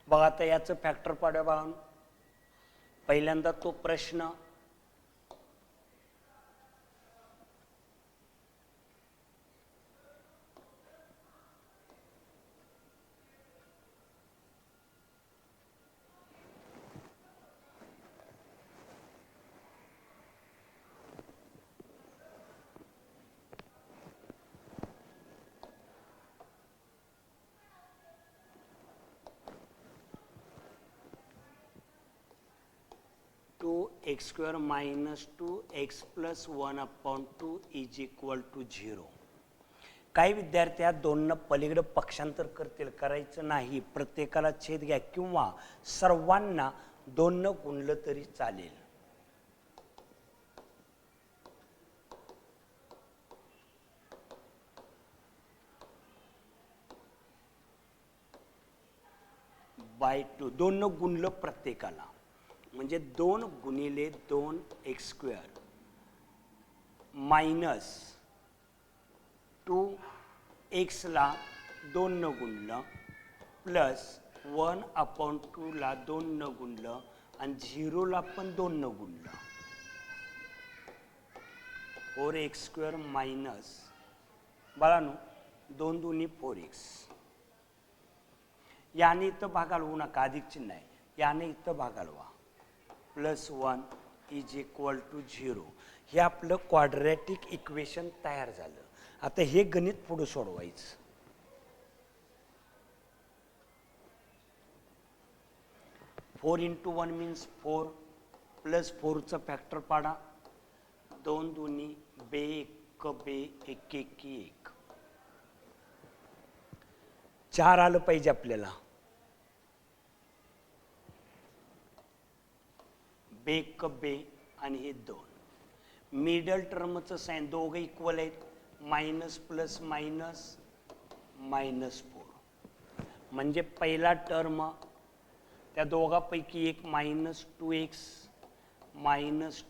बघा आता याचं फॅक्टर पाडूया बघा. पहिल्यांदा तो प्रश्न x square minus 2x plus 1 upon 2 is equal to 0. काही विद्यार्थी या दोन पलीकडे पक्षांतर करतील, करायचं नाही, प्रत्येकाला छेद घ्या किंवा सर्वांना दोन गुणलं तरी चालेल. बाय 2 दोन गुणलं प्रत्येकाला म्हणजे 2 गुणिले 2x स्क्वेअर मायनस 2x ला 2 न गुणलं प्लस 1 अपॉन 2 ला 2 न गुणलं आणि 0 ला पण 2 न गुणलं 4x स्क्वेअर मायनस बाळांनो 2 दुनी 4x. याने इथं भागालवू नका, अधिक चिन्ह आहे, याने इथं भागालवा प्लस 1 इज इक्वल टू 0. हे आपलं क्वाड्रॅटिक इक्वेशन तयार झालं. आता हे गणित पुढे सोडवायचं. फोर इंटू 1 मीन्स 4 प्लस 4चं फॅक्टर पाडा 2 दुनी बे 1 बे 1 1 1 4 आलं पाहिजे आपल्याला. बे कबे आणि हे 2 मिडल टर्मचं साइन दोघं इक्वल आहेत. मायनस प्लस मायनस मायनस 4 म्हणजे पहिला टर्म त्या दोघांपैकी एक मायनस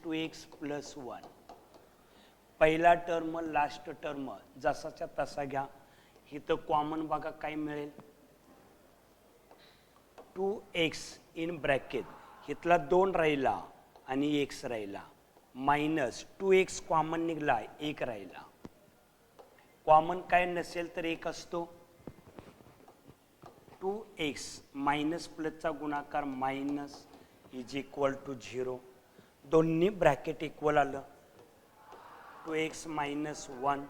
2x प्लस 1. पहिला टर्म लास्ट टर्म जसाच्या तसा घ्या. इथं कॉमन बघा काय मिळेल 2x इन ब्रॅकेट इथला 2 राहिला आणि x राहिला मायनस 2x कॉमन निघाला 1 राहिला. कॉमन काय नसेल तर 1 असतो. 2x मायनस प्लसचा गुणाकार मायनस इज इक्वल टू 0. दोन्ही ब्रॅकेट इक्वल आलं. 2x मायनस 1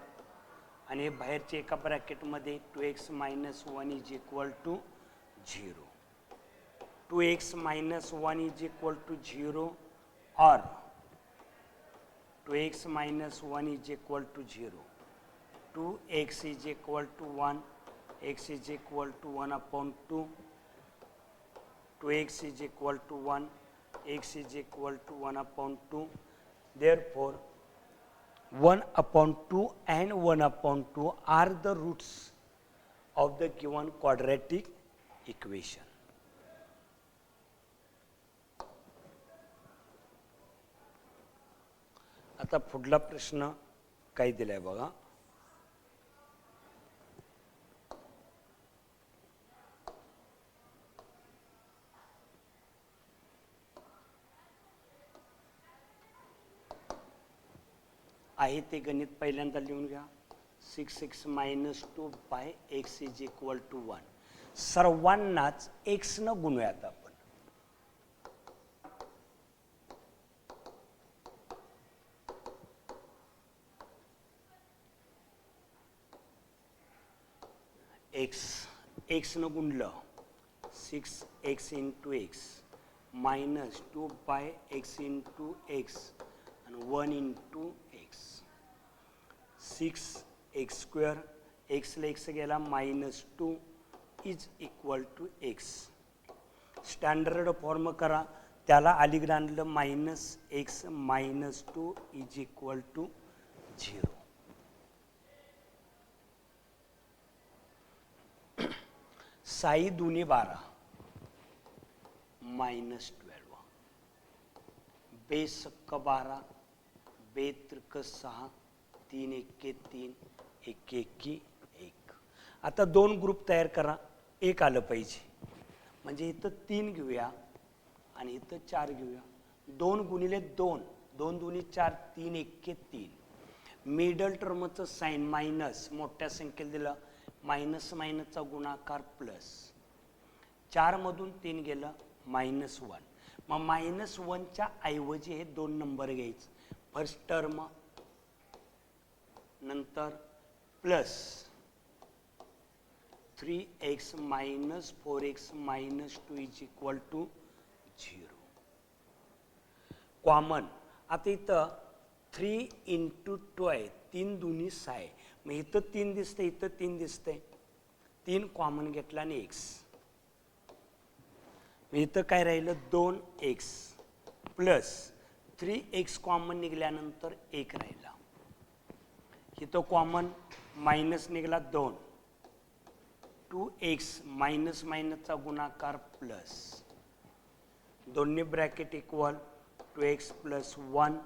आणि बाहेरचे एका ब्रॅकेटमध्ये 2x minus 1 is equal to 0. 2x minus 1 is equal to 0 और 2x minus 1 is equal to 0. 2x is equal to 1, x is equal to 1 upon 2, 2x is equal to 1, x is equal to 1 upon 2. Therefore 1 upon 2 and 1 upon 2 are the roots of the given quadratic equation. आता पुढला प्रश्न काय दिलाय बघा. आहे ते गणित पहिल्यांदा लिहून घ्या. 6x minus 2 by x is equal to 1. सर्वांनाच x न गुणूयात आपण. x न गुणलं 6x into x minus 2 by x into x आणि 1 into x. 6x square x ला x गेला minus 2 is equal to x. Standard form करा, त्याला अलीकडे आणलं minus x minus 2 is equal to 0. साई दुनी 12 मायनस 12 बेस 12 बेत्रिक 6 3 1 3 1 1 1. आता 2 ग्रुप तयार करा, एक आलं पाहिजे म्हणजे इथं 3 घेऊया आणि इथं 4 घेऊया. 2 गुणिले 2, 2 दुनी 4, 3 एक्के 3. मिडल टर्मचं साईन मायनस, मोठ्या संख्येला दिलं, मायनस मायनसचा गुणाकार प्लस. 4 मधून 3 गेलं -1. मग -1च्या ऐवजी हे 2 नंबर घ्यायचे. फर्स्ट टर्म नंतर plus 3x minus 4x minus 2 is equal to 0. Common. आता इथं 3 into 2 आहे, 3 दुनी 6 आहे. मग इथं 3 दिसते, इथं 3 दिसते. 3 कॉमन घेतला आणि x. मग इथं काय राहिलं 2x प्लस 3x कॉमन निघाल्यानंतर 1 राहिला. इथं कॉमन मायनस निघाला 2. 2x मायनस मायनसचा गुणाकार प्लस. दोन्ही bracket equal 2x plus 1.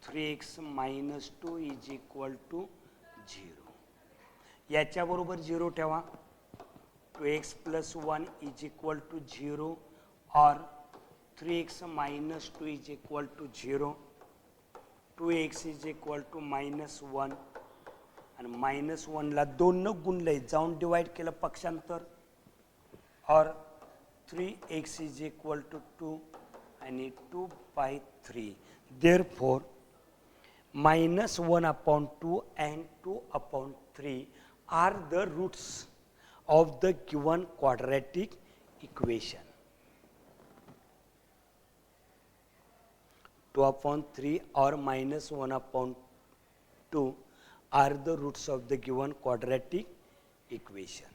3x minus 2 is equal to 0. याच्याबरोबर 0 ठेवा. 2x plus 1 is equal to 0 और 3x minus 2 is equal to 0. 2x is equal to -1 आणि -1 ला 2 न गुणलंय, जाऊन डिवाइड केलं पक्षांतर, और 3x इज इक्वल टू 2 आणि 2/3. Therefore -1/2 and 2/3 are the roots of the given quadratic equation. 2/3 or -1/2 are the roots of the given quadratic equation.